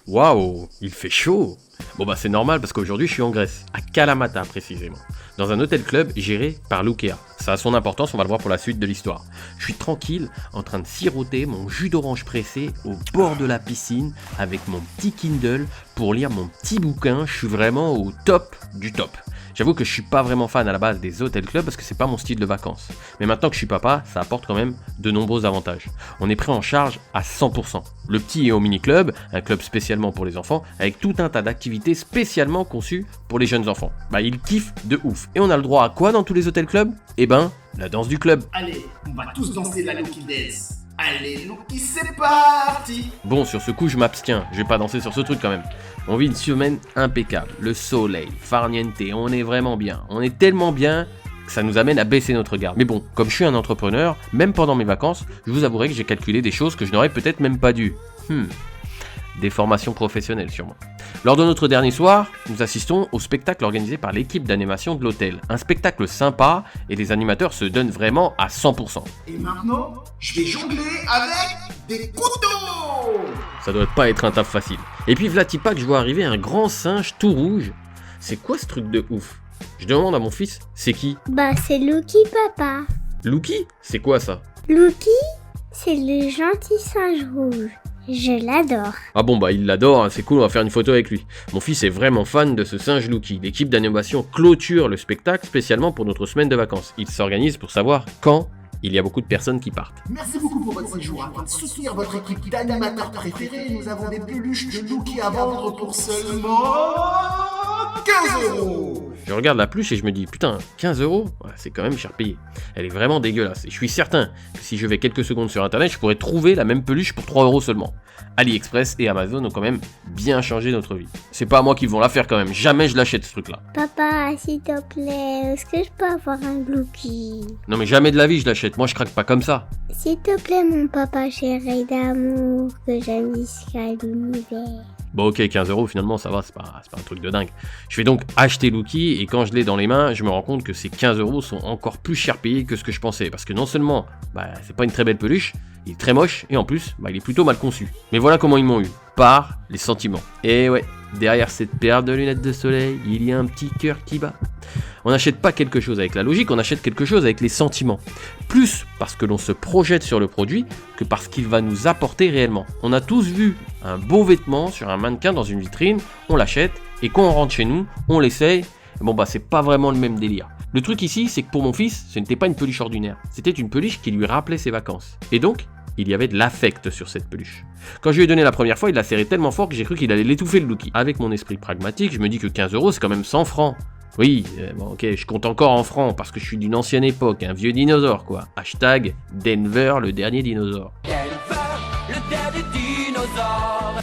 Waouh, il fait chaud. Bon bah c'est normal parce qu'aujourd'hui je suis en Grèce, à Kalamata précisément, dans un hôtel club géré par Lukea. Ça a son importance, on va le voir pour la suite de l'histoire. Je suis tranquille, en train de siroter mon jus d'orange pressé au bord de la piscine avec mon petit Kindle pour lire mon petit bouquin. Je suis vraiment au top du top. J'avoue que je suis pas vraiment fan à la base des hôtels clubs parce que c'est pas mon style de vacances. Mais maintenant que je suis papa, ça apporte quand même de nombreux avantages. On est pris en charge à 100%. Le petit est au mini-club, un club spécialement pour les enfants, avec tout un tas d'activités spécialement conçues pour les jeunes enfants. Bah ils kiffent de ouf. Et on a le droit à quoi dans tous les hôtels clubs ? Eh ben, la danse du club. Allez, on va tous danser la Lucky Dance. Allez, Lucky, c'est parti. Bon, sur ce coup, je m'abstiens. Je vais pas danser sur ce truc quand même. On vit une semaine impeccable. Le soleil, farniente, on est vraiment bien. On est tellement bien que ça nous amène à baisser notre garde. Mais bon, comme je suis un entrepreneur, même pendant mes vacances, je vous avouerai que j'ai calculé des choses que je n'aurais peut-être même pas dû. Des formations professionnelles sûrement. Lors de notre dernier soir, nous assistons au spectacle organisé par l'équipe d'animation de l'hôtel. Un spectacle sympa et les animateurs se donnent vraiment à 100%. Et maintenant, je vais jongler avec des couteaux. Ça doit pas être un taf facile. Et puis Vlatipa que je vois arriver un grand singe tout rouge. C'est quoi ce truc de ouf ? Je demande à mon fils, c'est qui ? Bah c'est Lucky papa. Lucky ? C'est quoi ça ? Lucky, c'est le gentil singe rouge. Je l'adore. Ah bon bah il l'adore, hein, c'est cool, on va faire une photo avec lui. Mon fils est vraiment fan de ce singe Lucky. L'équipe d'animation clôture le spectacle spécialement pour notre semaine de vacances. Il s'organise pour savoir quand il y a beaucoup de personnes qui partent. Merci beaucoup pour votre séjour. Afin de soutenir votre équipe d'animateurs préférés, nous avons des peluches de Lucky à vendre pour seulement 15 €. Je regarde la peluche et je me dis putain, 15 €, ouais, c'est quand même cher payé. Elle est vraiment dégueulasse et je suis certain que si je vais quelques secondes sur internet, je pourrais trouver la même peluche pour 3 € seulement. AliExpress et Amazon ont quand même bien changé notre vie. C'est pas à moi qu'ils vont la faire quand même, jamais je l'achète ce truc là. Papa, s'il te plaît, est-ce que je peux avoir un Lucky ? Non mais jamais de la vie je l'achète, moi je craque pas comme ça. S'il te plaît, mon papa chéri d'amour, que j'aime jusqu'à l'univers. Bon ok, 15 € finalement ça va, c'est pas un truc de dingue. Je vais donc acheter Lucky et quand je l'ai dans les mains, je me rends compte que ces 15 € sont encore plus cher payés que ce que je pensais. Parce que non seulement, c'est pas une très belle peluche, il est très moche et en plus, il est plutôt mal conçu. Mais voilà comment ils m'ont eu, par les sentiments. Et ouais, derrière cette paire de lunettes de soleil, il y a un petit cœur qui bat. On n'achète pas quelque chose avec la logique, on achète quelque chose avec les sentiments. Plus parce que l'on se projette sur le produit que parce qu'il va nous apporter réellement. On a tous vu un beau vêtement sur un mannequin dans une vitrine, on l'achète et quand on rentre chez nous, on l'essaye. Bon c'est pas vraiment le même délire. Le truc ici, c'est que pour mon fils, ce n'était pas une peluche ordinaire. C'était une peluche qui lui rappelait ses vacances. Et donc, il y avait de l'affect sur cette peluche. Quand je lui ai donné la première fois, il l'a serré tellement fort que j'ai cru qu'il allait l'étouffer le Lucky. Avec mon esprit pragmatique, je me dis que 15 € c'est quand même 100 francs. Oui, ok, je compte encore en francs parce que je suis d'une ancienne époque, un vieux dinosaure quoi. Hashtag Denver, le dernier dinosaure.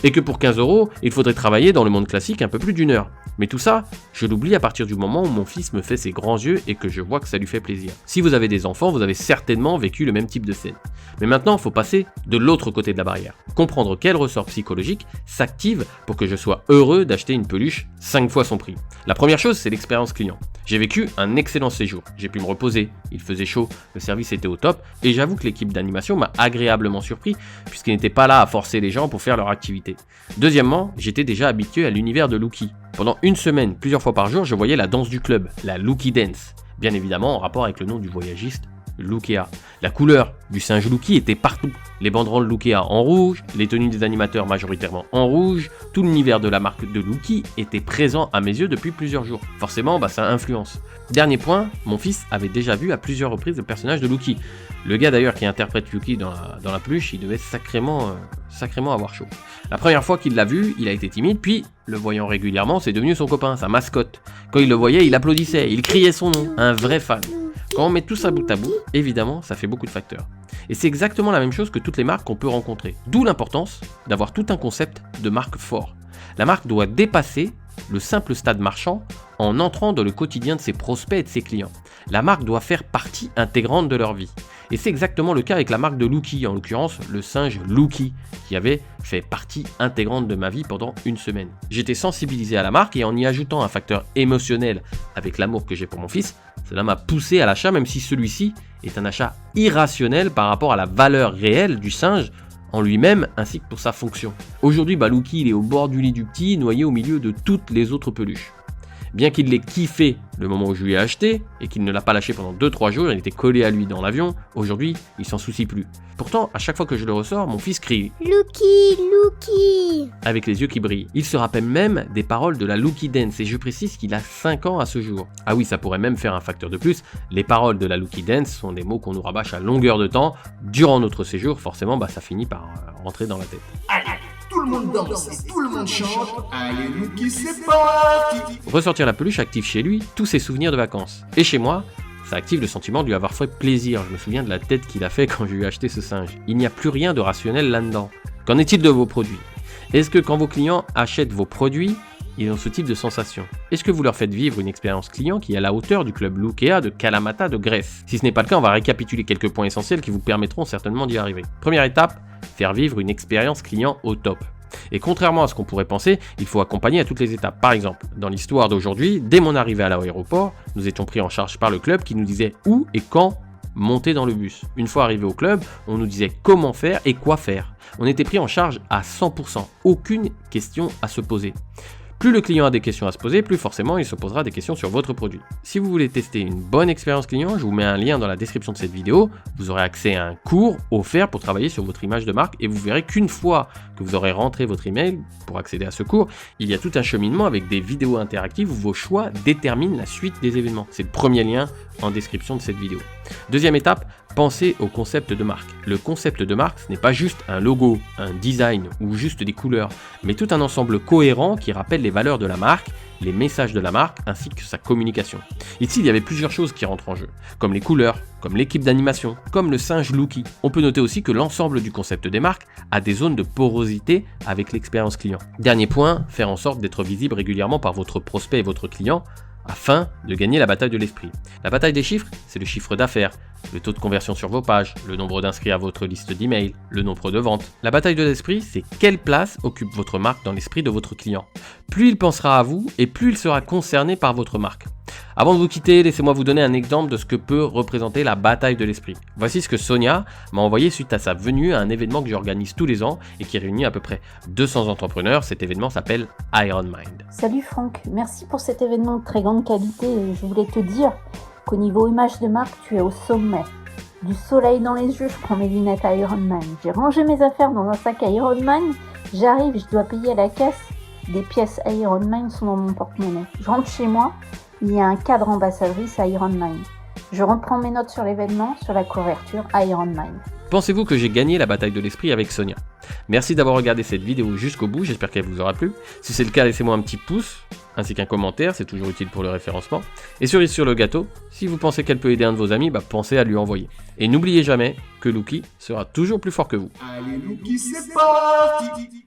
Et que pour 15 €, il faudrait travailler dans le monde classique un peu plus d'1 heure. Mais tout ça, je l'oublie à partir du moment où mon fils me fait ses grands yeux et que je vois que ça lui fait plaisir. Si vous avez des enfants, vous avez certainement vécu le même type de scène. Mais maintenant, il faut passer de l'autre côté de la barrière. Comprendre quel ressort psychologique s'active pour que je sois heureux d'acheter une peluche 5 fois son prix. La première chose, c'est l'expérience client. J'ai vécu un excellent séjour. J'ai pu me reposer, il faisait chaud, le service était au top et j'avoue que l'équipe d'animation m'a agréablement surpris puisqu'ils n'étaient pas là à forcer les gens pour faire leur activité. Deuxièmement, j'étais déjà habitué à l'univers de Lucky. Pendant une semaine, plusieurs fois par jour, je voyais la danse du club, la Lucky Dance. Bien évidemment en rapport avec le nom du voyagiste, Lukea. La couleur du singe Lucky était partout. Les banderoles Lukea en rouge, les tenues des animateurs majoritairement en rouge, tout l'univers de la marque de Lucky était présent à mes yeux depuis plusieurs jours. Forcément, ça influence. Dernier point, mon fils avait déjà vu à plusieurs reprises le personnage de Lucky. Le gars d'ailleurs qui interprète Lucky dans la peluche, il devait sacrément avoir chaud. La première fois qu'il l'a vu, il a été timide, puis, le voyant régulièrement, c'est devenu son copain, sa mascotte. Quand il le voyait, il applaudissait, il criait son nom, un vrai fan. Quand on met tout ça bout à bout, évidemment, ça fait beaucoup de facteurs. Et c'est exactement la même chose que toutes les marques qu'on peut rencontrer. D'où l'importance d'avoir tout un concept de marque fort. La marque doit dépasser le simple stade marchand en entrant dans le quotidien de ses prospects et de ses clients. La marque doit faire partie intégrante de leur vie. Et c'est exactement le cas avec la marque de Lucky, en l'occurrence le singe Lucky, qui avait fait partie intégrante de ma vie pendant une semaine. J'étais sensibilisé à la marque et en y ajoutant un facteur émotionnel avec l'amour que j'ai pour mon fils, cela m'a poussé à l'achat même si celui-ci est un achat irrationnel par rapport à la valeur réelle du singe en lui-même ainsi que pour sa fonction. Aujourd'hui, Lucky il est au bord du lit du petit, noyé au milieu de toutes les autres peluches. Bien qu'il l'ait kiffé le moment où je lui ai acheté, et qu'il ne l'a pas lâché pendant 2-3 jours, il était collé à lui dans l'avion, aujourd'hui, il s'en soucie plus. Pourtant, à chaque fois que je le ressors, mon fils crie « Lucky, Lucky !» avec les yeux qui brillent. Il se rappelle même des paroles de la Lucky Dance, et je précise qu'il a 5 ans à ce jour. Ah oui, ça pourrait même faire un facteur de plus, les paroles de la Lucky Dance sont des mots qu'on nous rabâche à longueur de temps. Durant notre séjour, forcément, ça finit par rentrer dans la tête. Allez, tout le monde danse et tout le monde chante. Allez, Lucky, c'est parti. Ressortir la peluche active chez lui tous ses souvenirs de vacances. Et chez moi, ça active le sentiment de lui avoir fait plaisir. Je me souviens de la tête qu'il a fait quand je lui ai acheté ce singe. Il n'y a plus rien de rationnel là-dedans. Qu'en est-il de vos produits? Est-ce que quand vos clients achètent vos produits, ils ont ce type de sensation? Est-ce que vous leur faites vivre une expérience client qui est à la hauteur du club Lukea de Kalamata de Grèce? Si ce n'est pas le cas, on va récapituler quelques points essentiels qui vous permettront certainement d'y arriver. Première étape, faire vivre une expérience client au top. Et contrairement à ce qu'on pourrait penser, il faut accompagner à toutes les étapes. Par exemple, dans l'histoire d'aujourd'hui, dès mon arrivée à l'aéroport, nous étions pris en charge par le club qui nous disait où et quand monter dans le bus. Une fois arrivé au club, on nous disait comment faire et quoi faire. On était pris en charge à 100%, aucune question à se poser. Plus le client a des questions à se poser, plus forcément il se posera des questions sur votre produit. Si vous voulez tester une bonne expérience client, je vous mets un lien dans la description de cette vidéo. Vous aurez accès à un cours offert pour travailler sur votre image de marque et vous verrez qu'une fois que vous aurez rentré votre email pour accéder à ce cours, il y a tout un cheminement avec des vidéos interactives où vos choix déterminent la suite des événements. C'est le premier lien en description de cette vidéo. Deuxième étape, pensez au concept de marque. Le concept de marque, ce n'est pas juste un logo, un design ou juste des couleurs, mais tout un ensemble cohérent qui rappelle les valeurs de la marque, les messages de la marque ainsi que sa communication. Ici, il y avait plusieurs choses qui rentrent en jeu, comme les couleurs, comme l'équipe d'animation, comme le singe Lucky. On peut noter aussi que l'ensemble du concept des marques a des zones de porosité avec l'expérience client. Dernier point, faire en sorte d'être visible régulièrement par votre prospect et votre client afin de gagner la bataille de l'esprit. La bataille des chiffres, c'est le chiffre d'affaires, le taux de conversion sur vos pages, le nombre d'inscrits à votre liste d'emails, le nombre de ventes. La bataille de l'esprit, c'est quelle place occupe votre marque dans l'esprit de votre client. Plus il pensera à vous et plus il sera concerné par votre marque. Avant de vous quitter, laissez-moi vous donner un exemple de ce que peut représenter la bataille de l'esprit. Voici ce que Sonia m'a envoyé suite à sa venue à un événement que j'organise tous les ans et qui réunit à peu près 200 entrepreneurs. Cet événement s'appelle Iron Mind. Salut Franck, merci pour cet événement de très grande qualité. Je voulais te dire qu'au niveau image de marque, tu es au sommet. Du soleil dans les yeux, je prends mes lunettes Iron Man. J'ai rangé mes affaires dans un sac Iron Man. J'arrive, je dois payer à la caisse. Des pièces Iron Man sont dans mon porte-monnaie. Je rentre chez moi. Il y a un cadre ambassadrice Iron Mind. Je reprends mes notes sur l'événement, sur la couverture Iron Mind. Pensez-vous que j'ai gagné la bataille de l'esprit avec Sonia? Merci d'avoir regardé cette vidéo jusqu'au bout, j'espère qu'elle vous aura plu. Si c'est le cas, laissez-moi un petit pouce, ainsi qu'un commentaire, c'est toujours utile pour le référencement. Et cerise sur le gâteau, si vous pensez qu'elle peut aider un de vos amis, pensez à lui envoyer. Et n'oubliez jamais que Lucky sera toujours plus fort que vous. Allez, Lucky, c'est parti.